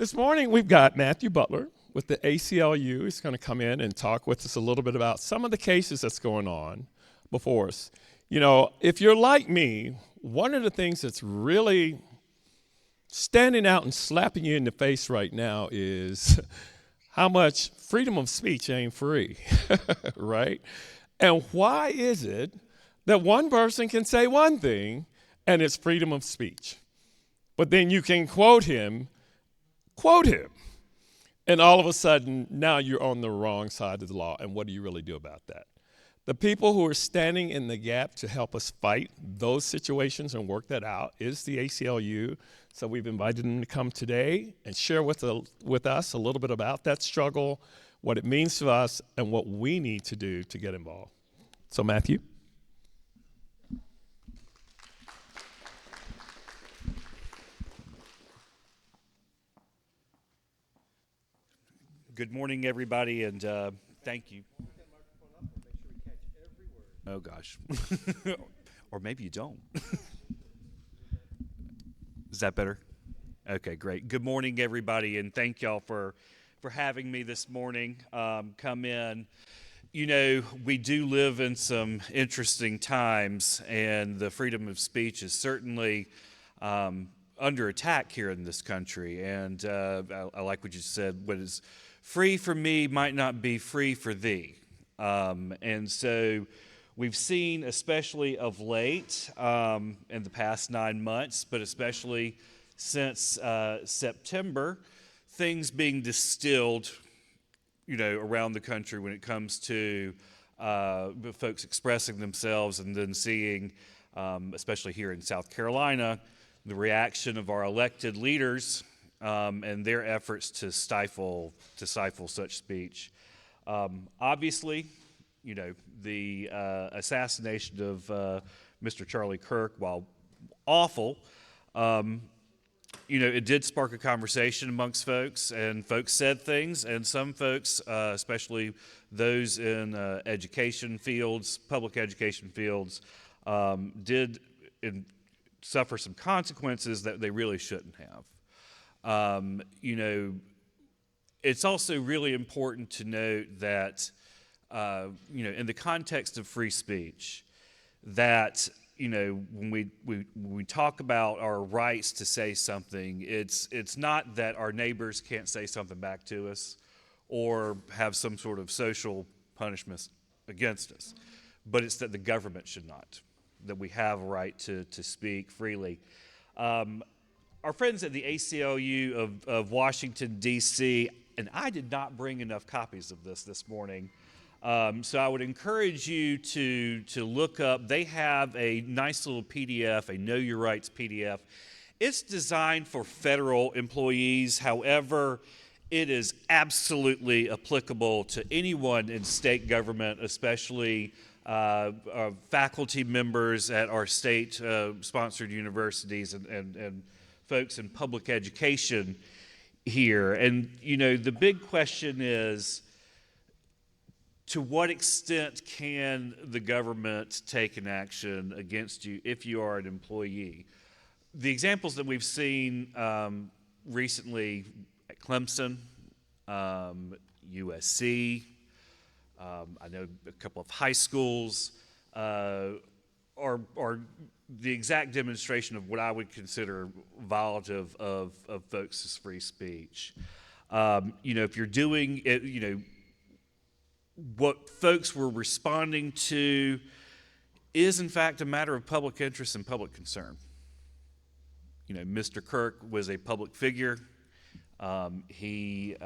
This morning we've got Matthew Butler with the ACLU. He's going to come in and talk with us a little bit about some of the cases that's going on before us. You know, if you're like me, one of the things that's really standing out and slapping you in the face right now is how much freedom of speech ain't free, right? And why is it that one person can say one thing and it's freedom of speech, but then you can quote him, and all of a sudden now you're on the wrong side of the law, and what do you really do about that? The people who are standing in the gap to help us fight those situations and work that out is the ACLU. So we've invited them to come today and share with us a little bit about that struggle, what it means to us, and what we need to do to get involved. So Matthew. Good morning, everybody, and thank you. Oh, gosh. Or maybe you don't. Is that better? Okay, great. Good morning, everybody, and thank y'all for having me this morning. Come in. You know, we do live in some interesting times, and the freedom of speech is certainly under attack here in this country. And I like what you said, what is free for me might not be free for thee. And so we've seen, especially of late, in the past 9 months, but especially since September, things being distilled, you know, around the country when it comes to folks expressing themselves, and then seeing, especially here in South Carolina, the reaction of our elected leaders and their efforts to stifle such speech. Obviously, you know, the assassination of Mr. Charlie Kirk, while awful, you know, it did spark a conversation amongst folks, and folks said things, and some folks, especially those in education fields, public education fields, did suffer some consequences that they really shouldn't have. You know, it's also really important to note that, you know, in the context of free speech, that, you know, when we talk about our rights to say something, it's not that our neighbors can't say something back to us or have some sort of social punishment against us, but it's that the government should not, that we have a right to speak freely. Our friends at the ACLU of Washington, D.C., and I did not bring enough copies of this morning, so I would encourage you to look up. They have a nice little PDF, a Know Your Rights PDF. It's designed for federal employees. However, it is absolutely applicable to anyone in state government, especially faculty members at our state-sponsored universities and folks in public education here. And, you know, the big question is, to what extent can the government take an action against you if you are an employee? The examples that we've seen recently at Clemson, USC, I know a couple of high schools, are the exact demonstration of what I would consider violative of folks' free speech. You know, if you're doing it, you know, what folks were responding to is in fact a matter of public interest and public concern. You know, Mr. Kirk was a public figure. He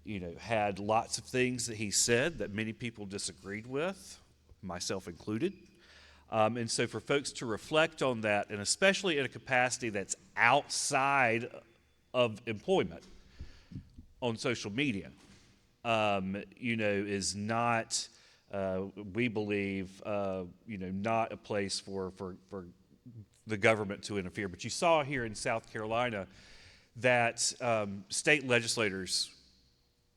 you know, had lots of things that he said that many people disagreed with, myself included. And so for folks to reflect on that, and especially in a capacity that's outside of employment on social media, you know, is not, we believe, you know, not a place for the government to interfere. But you saw here in South Carolina that state legislators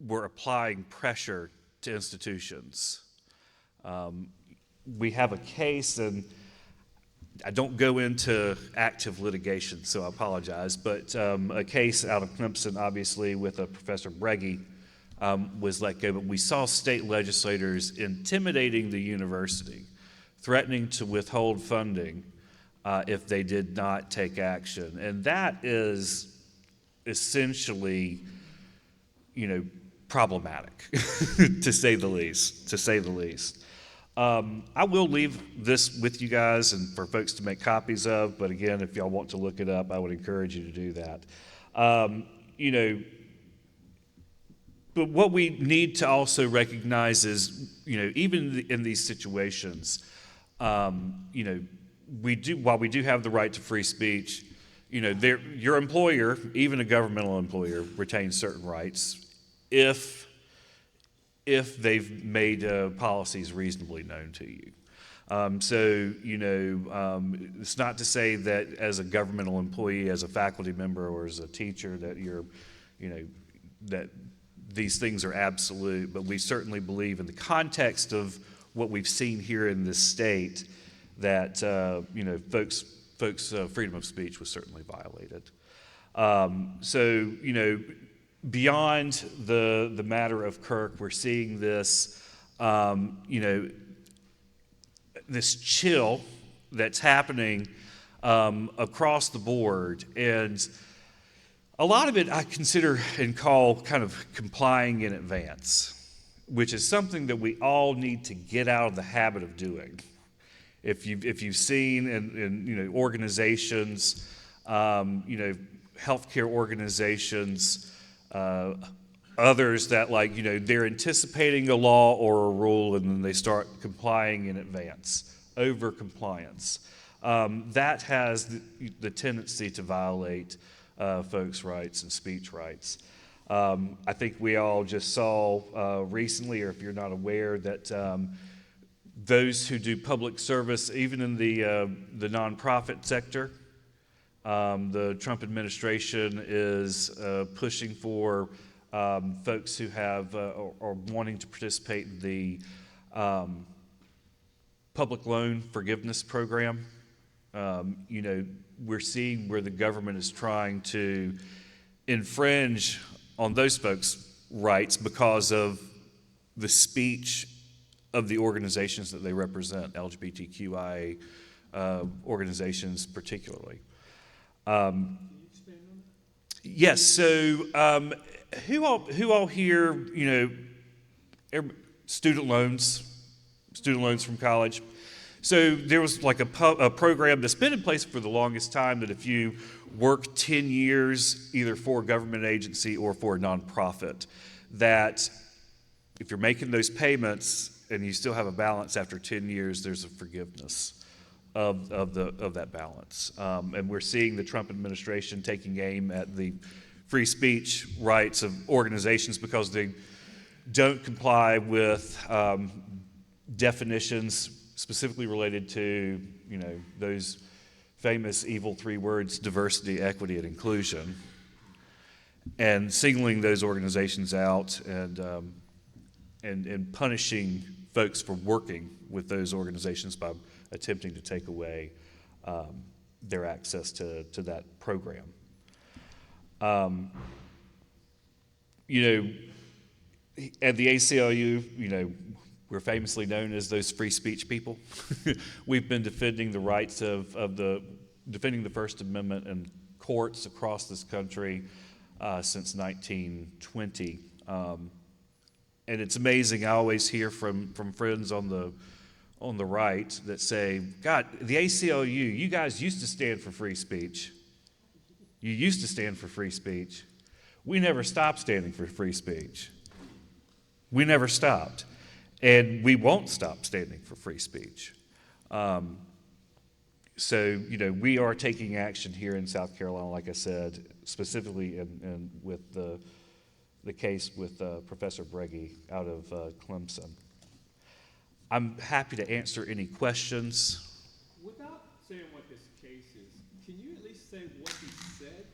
were applying pressure to institutions. We have a case, and I don't go into active litigation, so I apologize, but a case out of Clemson, obviously, with a Professor Breggy was let go, but we saw state legislators intimidating the university, threatening to withhold funding if they did not take action. And that is essentially, problematic, to say the least. I will leave this with you guys and for folks to make copies of, but again, if y'all want to look it up, I would encourage you to do that. But what we need to also recognize is, even in these situations, while we do have the right to free speech, your employer, even a governmental employer, retains certain rights if they've made policies reasonably known to you. It's not to say that as a governmental employee, as a faculty member, or as a teacher that that these things are absolute, but we certainly believe in the context of what we've seen here in this state that, folks' freedom of speech was certainly violated. Beyond the matter of Kirk, we're seeing this, this chill that's happening across the board. And a lot of it I consider and call kind of complying in advance, which is something that we all need to get out of the habit of doing. If you've seen in organizations, healthcare organizations, others that they're anticipating a law or a rule and then they start complying in advance, over compliance. That has the tendency to violate folks' rights and speech rights. I think we all just saw recently, or if you're not aware, that those who do public service, even in the nonprofit sector, the Trump administration is pushing for folks who have or wanting to participate in the public loan forgiveness program. We're seeing where the government is trying to infringe on those folks' rights because of the speech of the organizations that they represent, LGBTQI organizations particularly. Yes. So, who all here? Student loans from college. So there was like a program that's been in place for the longest time that if you work 10 years either for a government agency or for a nonprofit, that if you're making those payments and you still have a balance after 10 years, there's a forgiveness of that balance. And we're seeing the Trump administration taking aim at the free speech rights of organizations because they don't comply with definitions specifically related to, those famous evil three words, diversity, equity, and inclusion, and singling those organizations out and punishing folks for working with those organizations by attempting to take away their access to that program. At the ACLU, we're famously known as those free speech people. We've been defending the rights defending the First Amendment in courts across this country since 1920. And it's amazing. I always hear from friends on the right that say, God, the ACLU, you guys used to stand for free speech. You used to stand for free speech. We never stopped standing for free speech. We never stopped. And we won't stop standing for free speech. So, we are taking action here in South Carolina, like I said, specifically with the case with Professor Breggy out of Clemson. I'm happy to answer any questions. Without saying what his case is, can you at least say what he said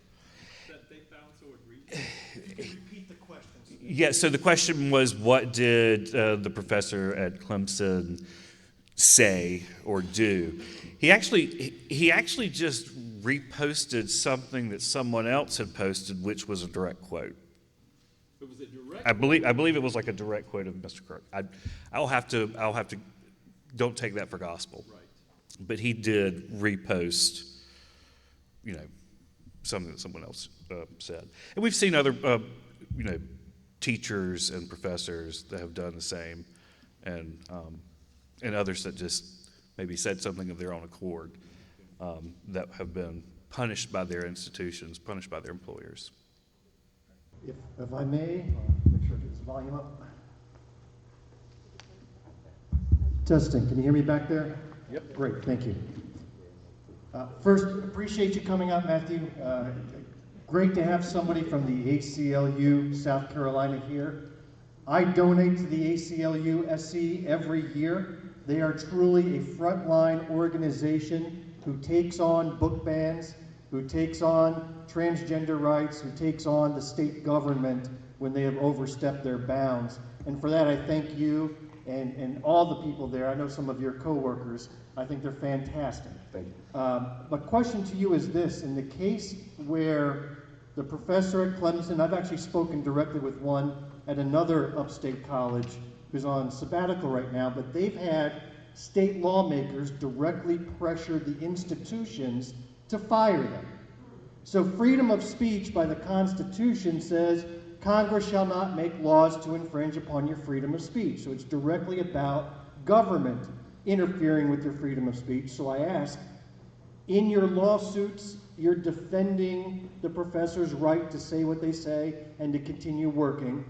that they found so egregious? If you can repeat the question. Yeah, so the question was, what did the professor at Clemson say or do. He actually just reposted something that someone else had posted, which was a direct quote. It was a direct. I believe it was like a direct quote of Mr. Kirk. I'll have to. Don't take that for gospel. Right. But he did repost, something that someone else said, and we've seen other, teachers and professors that have done the same, and others that just maybe said something of their own accord, that have been punished by their institutions, punished by their employers. If I may, make sure I get this volume up. Testing, can you hear me back there? Yep. Great, thank you. First, appreciate you coming out, Matthew. Great to have somebody from the ACLU South Carolina here. I donate to the ACLU SC every year. They are truly a frontline organization who takes on book bans, who takes on transgender rights, who takes on the state government when they have overstepped their bounds. And for that, I thank you and all the people there. I know some of your coworkers. I think they're fantastic. Thank you. My question to you is this: in the case where the professor at Clemson, I've actually spoken directly with one at another upstate college who's on sabbatical right now, but they've had state lawmakers directly pressure the institutions to fire them. So freedom of speech by the Constitution says Congress shall not make laws to infringe upon your freedom of speech. So it's directly about government interfering with your freedom of speech. So I ask, in your lawsuits, you're defending the professor's right to say what they say and to continue working.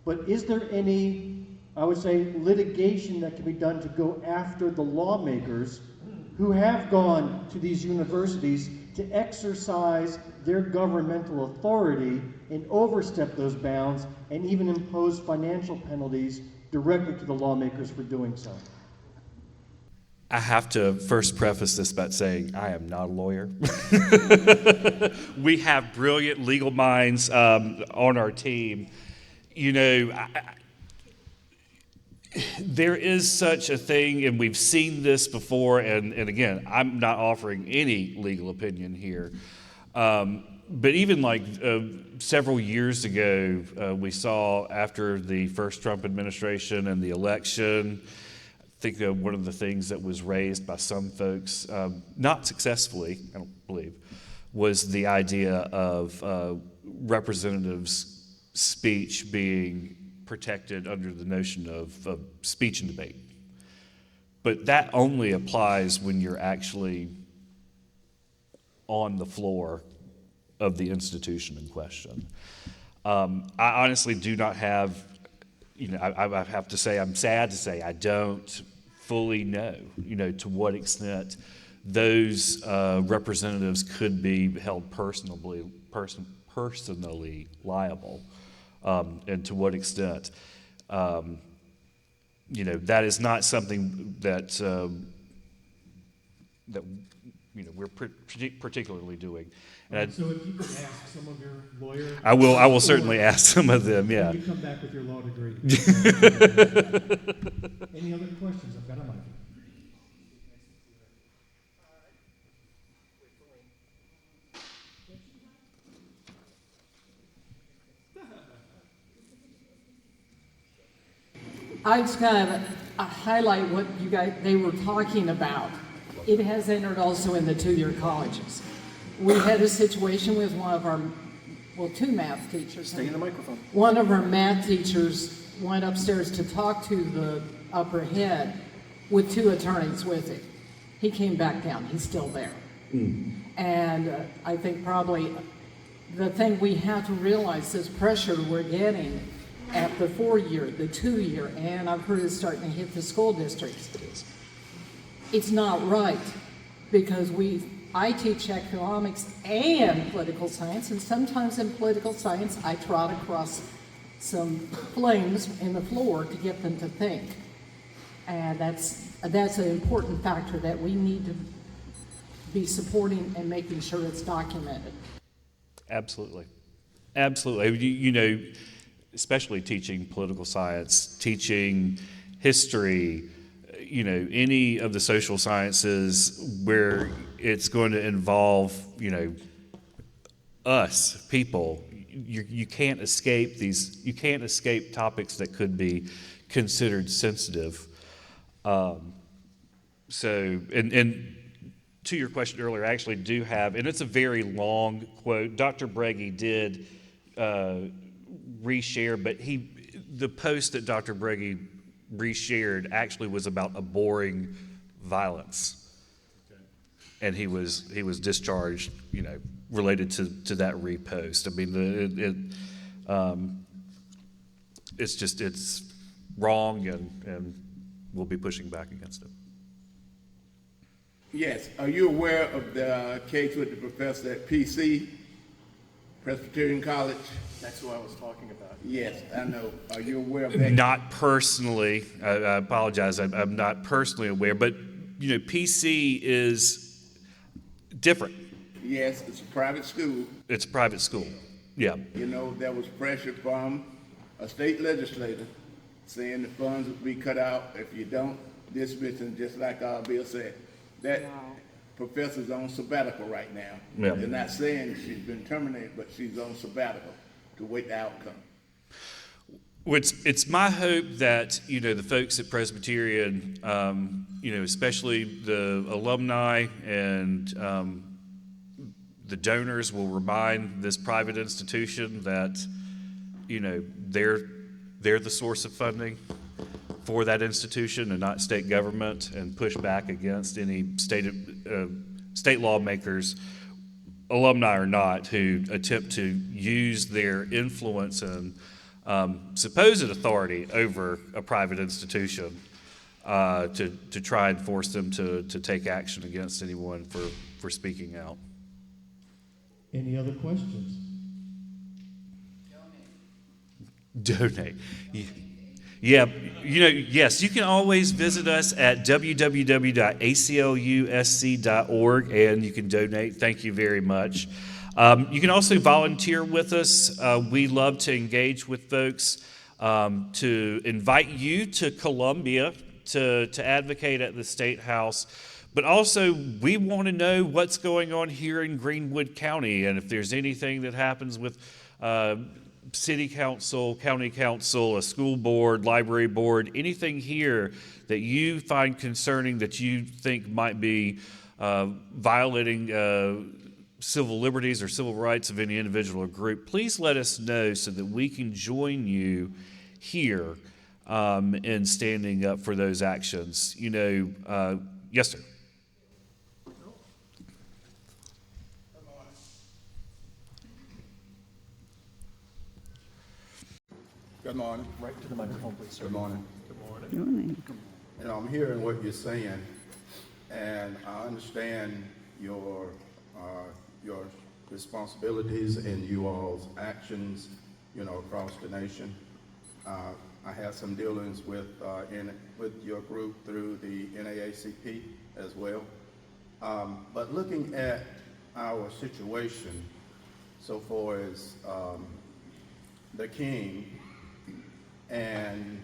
But is there any, I would say, litigation that can be done to go after the lawmakers who have gone to these universities to exercise their governmental authority and overstep those bounds and even impose financial penalties directly to the lawmakers for doing so? I have to first preface this by saying I am not a lawyer. We have brilliant legal minds on our team. There is such a thing, and we've seen this before, and again, I'm not offering any legal opinion here. But even like several years ago, we saw after the first Trump administration and the election, I think one of the things that was raised by some folks, not successfully, I don't believe, was the idea of representatives' speech being protected under the notion of speech and debate. But that only applies when you're actually on the floor of the institution in question. I honestly do not have, I have to say, I'm sad to say I don't fully know, to what extent those representatives could be held personally liable, and to what extent, that is not something that we're particularly doing. And So if you could ask some of your lawyers. I will certainly ask some of them. Yeah. When you come back with your law degree. Any other questions? I've got a mic. I just kind of highlight what they were talking about. It has entered also in the two-year colleges. We had a situation with one of our, two math teachers. Stay in the microphone. One of our math teachers went upstairs to talk to the upper head with two attorneys with him. He came back down. He's still there. And I think probably the thing we have to realize is pressure we're getting at the 4-year, the 2-year, and I've heard it's starting to hit the school districts. It's not right, because I teach economics and political science, and sometimes in political science I trot across some flames in the floor to get them to think. And that's an important factor that we need to be supporting and making sure it's documented. Absolutely. Especially teaching political science, teaching history, any of the social sciences where it's going to involve, us, people. You can't escape you can't escape topics that could be considered sensitive. So, and to your question earlier, I actually do have, and it's a very long quote. Dr. Breggy did reshare, but the post that Dr. Breggy reshared actually was about abhorring violence, and he was discharged, related to that repost. I mean, it's wrong, and we'll be pushing back against it. Yes. Are you aware of the case with the professor at PC, Presbyterian College? That's who I was talking about. Yes, I know. Are you aware of that? Not personally. I apologize. I'm not personally aware, but PC is different. Yes, it's a private school. It's a private school. Yeah. There was pressure from a state legislator saying the funds would be cut out if you don't dismiss them, just like our bill said. That professor's on sabbatical right now. Yeah. They're not saying she's been terminated, but she's on sabbatical to wait the outcome. It's my hope that the folks at Presbyterian, especially the alumni and the donors, will remind this private institution that they're the source of funding for that institution and not state government, and push back against any state lawmakers, alumni or not, who attempt to use their influence and supposed authority over a private institution to try and force them to take action against anyone for speaking out. Any other questions? Donate. Yeah, yes, you can always visit us at www.aclusc.org, and you can donate. Thank you very much. You can also volunteer with us. We love to engage with folks, to invite you to Columbia to advocate at the State House. But also, we want to know what's going on here in Greenwood County, and if there's anything that happens with city council, county council, a school board, library board, anything here that you find concerning that you think might be violating civil liberties or civil rights of any individual or group, please let us know so that we can join you here in standing up for those actions. Yes, sir. Good morning. Right to the microphone, please, sir. Good morning. Good morning. I'm hearing what you're saying, and I understand your responsibilities and you all's actions, across the nation. I have some dealings with your group through the NAACP as well. But looking at our situation, so far as the king and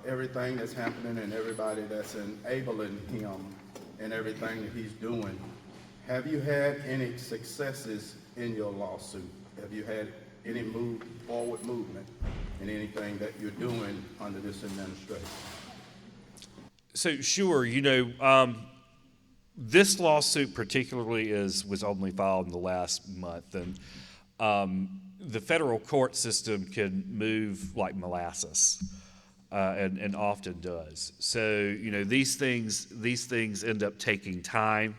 everything that's happening and everybody that's enabling him and everything that he's doing, have you had any successes in your lawsuit? Have you had any forward movement in anything that you're doing under this administration? So sure, this lawsuit particularly was only filed in the last month, and the federal court system can move like molasses, and often does. So these things end up taking time.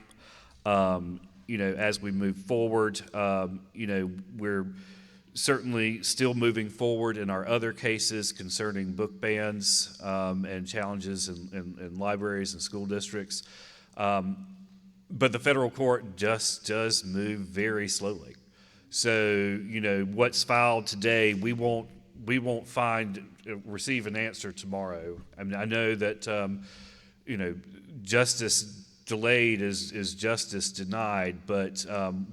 As we move forward, we're certainly still moving forward in our other cases concerning book bans and challenges in libraries and school districts. But the federal court just does move very slowly. So, what's filed today, we won't receive an answer tomorrow. I mean, I know that, Justice delayed is justice denied, but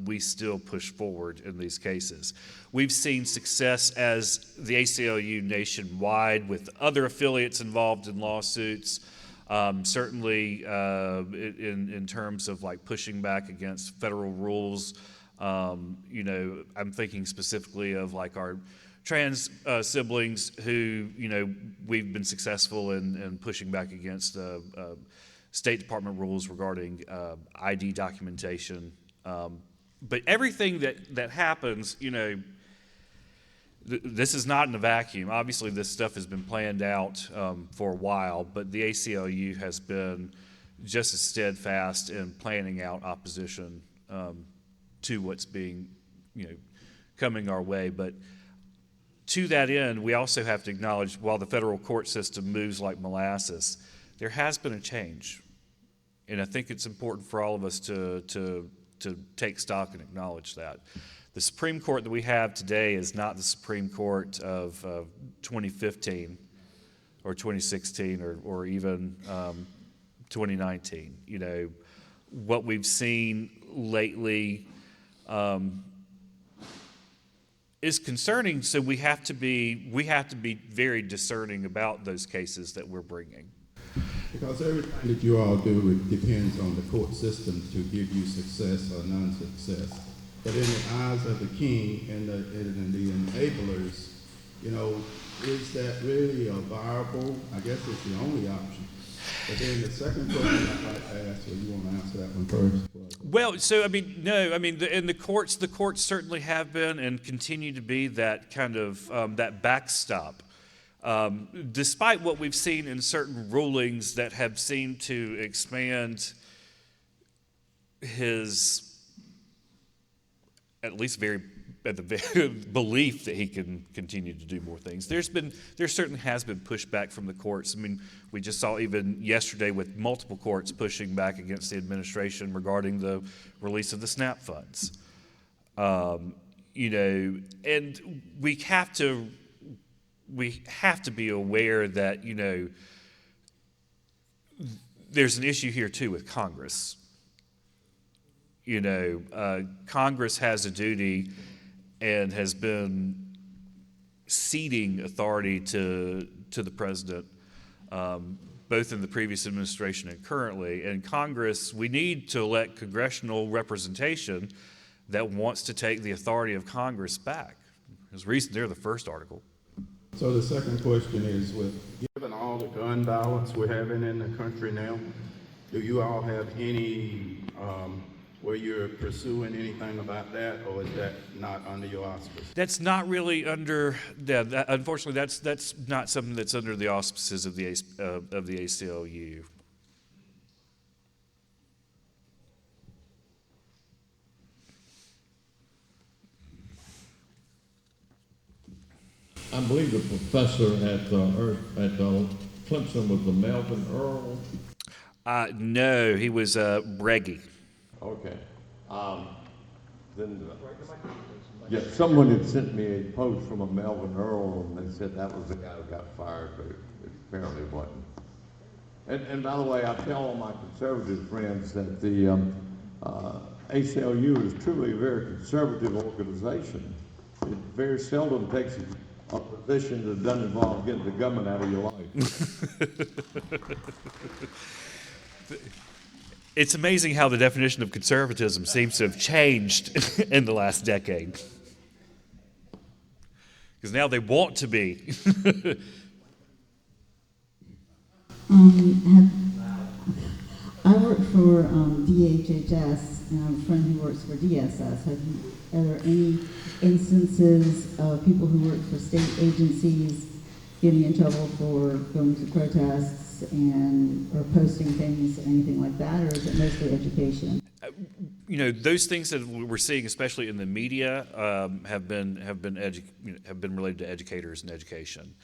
we still push forward in these cases. We've seen success as the ACLU nationwide with other affiliates involved in lawsuits. Certainly in terms of like pushing back against federal rules. You know, I'm thinking specifically of like our trans siblings who, you know, we've been successful in pushing back against State Department rules regarding ID documentation. But everything that happens, you know, this is not in a vacuum. Obviously, this stuff has been planned out for a while, but the ACLU has been just as steadfast in planning out opposition to what's being, you know, coming our way. But to that end, we also have to acknowledge, while the federal court system moves like molasses, there has been a change. And I think it's important for all of us to take stock and acknowledge that. The Supreme Court that we have today is not the Supreme Court of 2015 or 2016 or even 2019. You know, what we've seen lately is concerning, so we have to be very discerning about those cases that we're bringing. Because everything that you all do, it depends on the court system to give you success or non-success. But in the eyes of the king and the enablers, you know, is that really a viable? I guess it's the only option. But then the second question I'd like to ask, so you want to answer that one first? Well, so I mean, no, I mean, in the courts certainly have been and continue to be that kind of that backstop. Despite what we've seen in certain rulings that have seemed to expand his, at least the belief that he can continue to do more things. There certainly has been pushback from the courts. I mean, we just saw even yesterday with multiple courts pushing back against the administration regarding the release of the SNAP funds. You know, and we have to be aware that, you know, there's an issue here too with Congress. You know, Congress has a duty and has been ceding authority to the president, both in the previous administration and currently. And Congress, we need to elect congressional representation that wants to take the authority of Congress back. There's reason they're the first article. So the second question is, Given all the gun violence we're having in the country now, do you all have any, where you're pursuing anything about that, or is that not under your auspices? That's not really under, unfortunately, that's not something that's under the auspices of the ACLU. I believe the professor at Clemson was the Melvin Earl. No, he was Breggy. Okay. Yeah, someone had sent me a post from a Melvin Earl, and they said that was the guy who got fired, but it apparently wasn't. And by the way, I tell all my conservative friends that the ACLU is truly a very conservative organization. It very seldom takes a position that doesn't involve getting the government out of your life. It's amazing how the definition of conservatism seems to have changed in the last decade. Because now they want to be. I work for DHHS, and I have a friend who works for DSS. Are there any instances of people who work for state agencies getting in trouble for going to protests or posting things, anything like that, or is it mostly education? You know, those things that we're seeing, especially in the media, have been related to educators and education.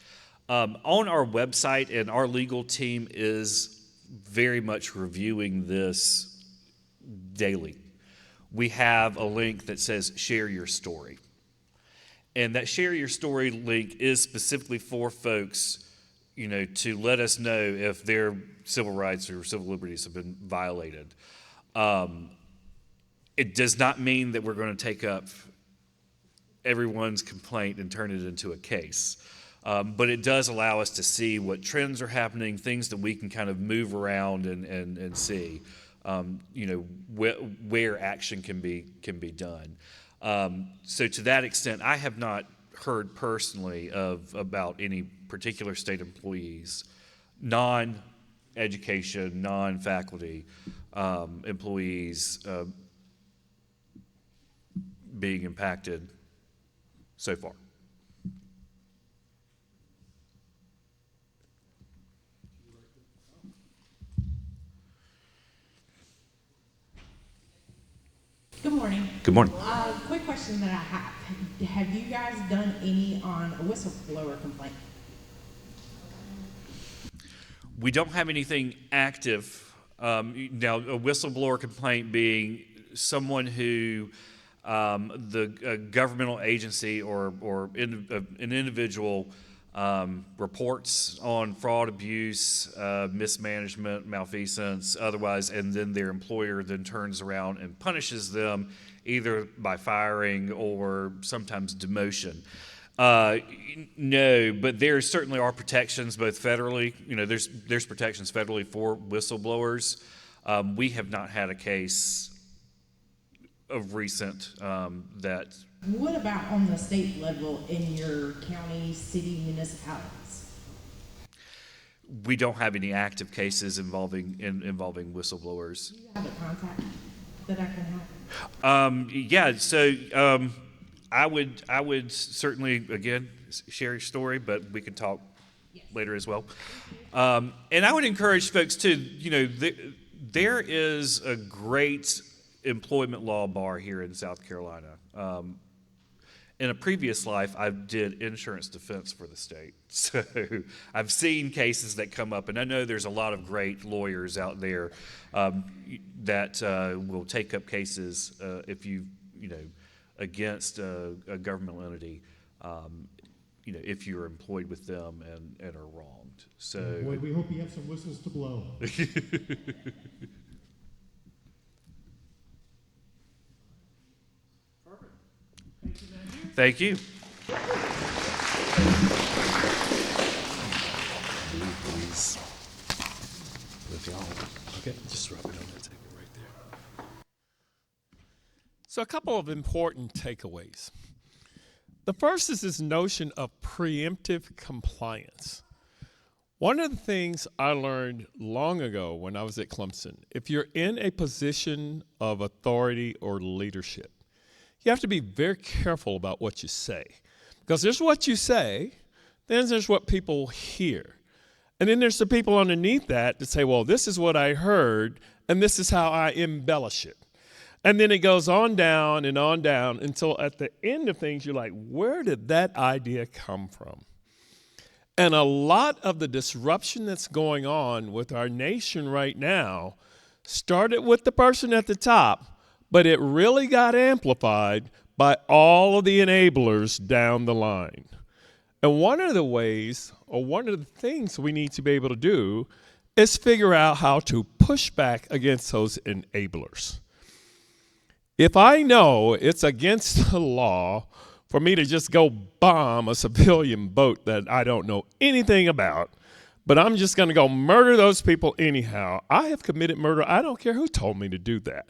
On our website, and our legal team is very much reviewing this daily. We have a link that says share your story. And that share your story link is specifically for folks to let us know if their civil rights or civil liberties have been violated. It does not mean that we're going to take up everyone's complaint and turn it into a case. But it does allow us to see what trends are happening, things that we can kind of move around and see, where action can be done. So to that extent, I have not heard personally about any particular state employees, non-education, non-faculty employees being impacted so far. Good morning. Good morning. Quick question that I have. Have you guys done any on a whistleblower complaint? We don't have anything active. Now, a whistleblower complaint being someone who a governmental agency or an individual reports on fraud, abuse, mismanagement, malfeasance, otherwise, and then their employer then turns around and punishes them either by firing or sometimes demotion. No, but there certainly are protections both federally. There's protections federally for whistleblowers. We have not had a case of recent that. What about on the state level in your county, city, municipalities? We don't have any active cases involving whistleblowers. Do you have a contact that I can have? Yeah, so I would certainly again share your story, but we can talk later as well. And I would encourage folks to, there is a great employment law bar here in South Carolina. In a previous life, I did insurance defense for the state. So I've seen cases that come up, and I know there's a lot of great lawyers out there that will take up cases if against a governmental entity, if you're employed with them and are wronged. So boy, we hope you have some whistles to blow. Thank you. Please. Okay, just rub it on that table right there. So a couple of important takeaways. The first is this notion of preemptive compliance. One of the things I learned long ago when I was at Clemson, if you're in a position of authority or leadership, you have to be very careful about what you say. Because there's what you say, then there's what people hear. And then there's the people underneath that say, well, this is what I heard, and this is how I embellish it. And then it goes on down until at the end of things, you're like, where did that idea come from? And a lot of the disruption that's going on with our nation right now started with the person at the top, but it really got amplified by all of the enablers down the line. And one of the ways, or one of the things we need to be able to do is figure out how to push back against those enablers. If I know it's against the law for me to just go bomb a civilian boat that I don't know anything about, but I'm just going to go murder those people anyhow, I have committed murder. I don't care who told me to do that.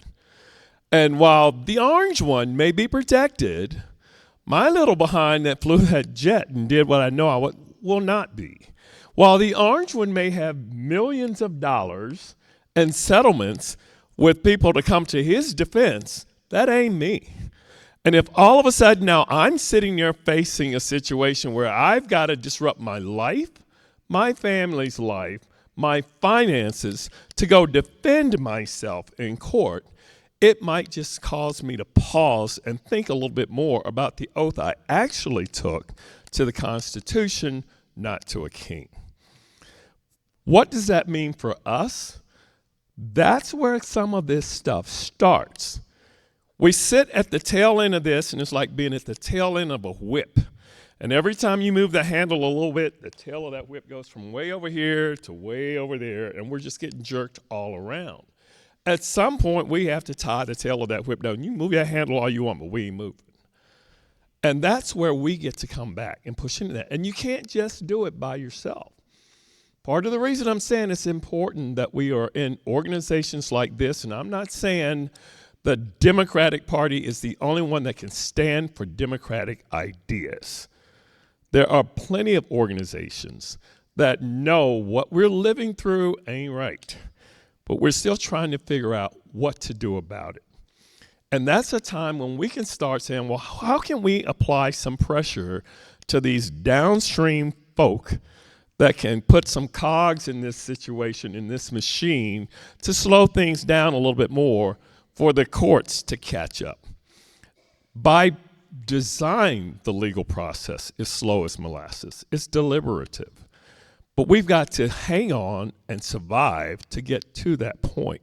And while the orange one may be protected, my little behind that flew that jet and did what I know I will not be. While the orange one may have millions of dollars and settlements with people to come to his defense, that ain't me. And if all of a sudden now I'm sitting there facing a situation where I've got to disrupt my life, my family's life, my finances to go defend myself in court, it might just cause me to pause and think a little bit more about the oath I actually took to the Constitution, not to a king. What does that mean for us? That's where some of this stuff starts. We sit at the tail end of this, and it's like being at the tail end of a whip. And every time you move the handle a little bit, the tail of that whip goes from way over here to way over there, and we're just getting jerked all around. At some point, we have to tie the tail of that whip down. You move that handle all you want, but we ain't moving. And that's where we get to come back and push into that. And you can't just do it by yourself. Part of the reason I'm saying it's important that we are in organizations like this, and I'm not saying the Democratic Party is the only one that can stand for democratic ideas. There are plenty of organizations that know what we're living through ain't right, but we're still trying to figure out what to do about it. And that's a time when we can start saying, well, how can we apply some pressure to these downstream folk that can put some cogs in this situation, in this machine, to slow things down a little bit more for the courts to catch up. By design, the legal process is slow as molasses. It's deliberative. But we've got to hang on and survive to get to that point.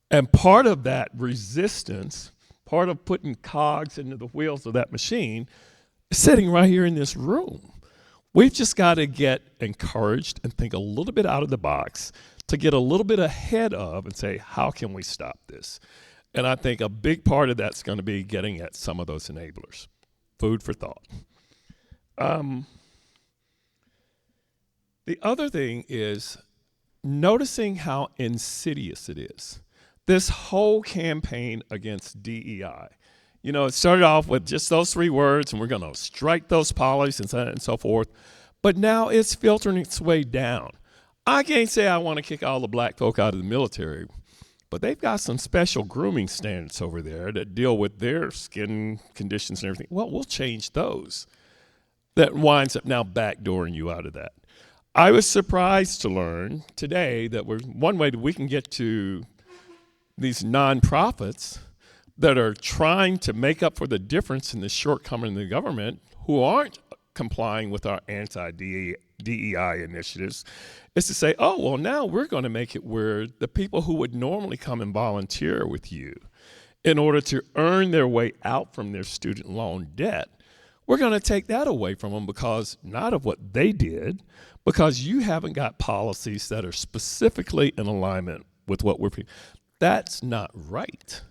And part of that resistance, part of putting cogs into the wheels of that machine, is sitting right here in this room. We've just got to get encouraged and think a little bit out of the box to get a little bit ahead of and say, how can we stop this? And I think a big part of that's going to be getting at some of those enablers. Food for thought. The other thing is noticing how insidious it is. This whole campaign against DEI. You know, it started off with just those 3 words, and we're going to strike those policies and so forth. But now it's filtering its way down. I can't say I want to kick all the black folk out of the military, but they've got some special grooming standards over there that deal with their skin conditions and everything. Well, we'll change those. That winds up now backdooring you out of that. I was surprised to learn today that one way that we can get to these nonprofits that are trying to make up for the difference in the shortcoming in the government who aren't complying with our anti-DEI initiatives is to say, oh, well, now we're going to make it where the people who would normally come and volunteer with you in order to earn their way out from their student loan debt, we're going to take that away from them because not of what they did, because you haven't got policies that are specifically in alignment with what we're. That's not right.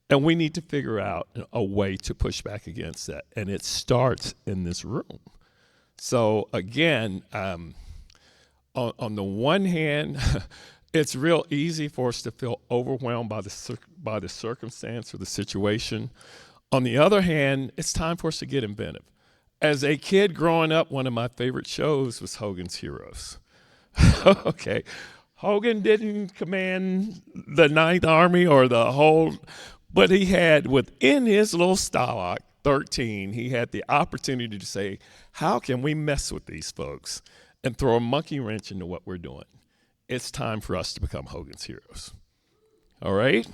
And we need to figure out a way to push back against that. And it starts in this room. So again, on the one hand, it's real easy for us to feel overwhelmed by the circumstance or the situation. On the other hand, it's time for us to get inventive. As a kid growing up, one of my favorite shows was Hogan's Heroes. Okay. Hogan didn't command the 9th Army or the whole, but he had within his little stalag, 13, he had the opportunity to say, how can we mess with these folks and throw a monkey wrench into what we're doing? It's time for us to become Hogan's Heroes. All right?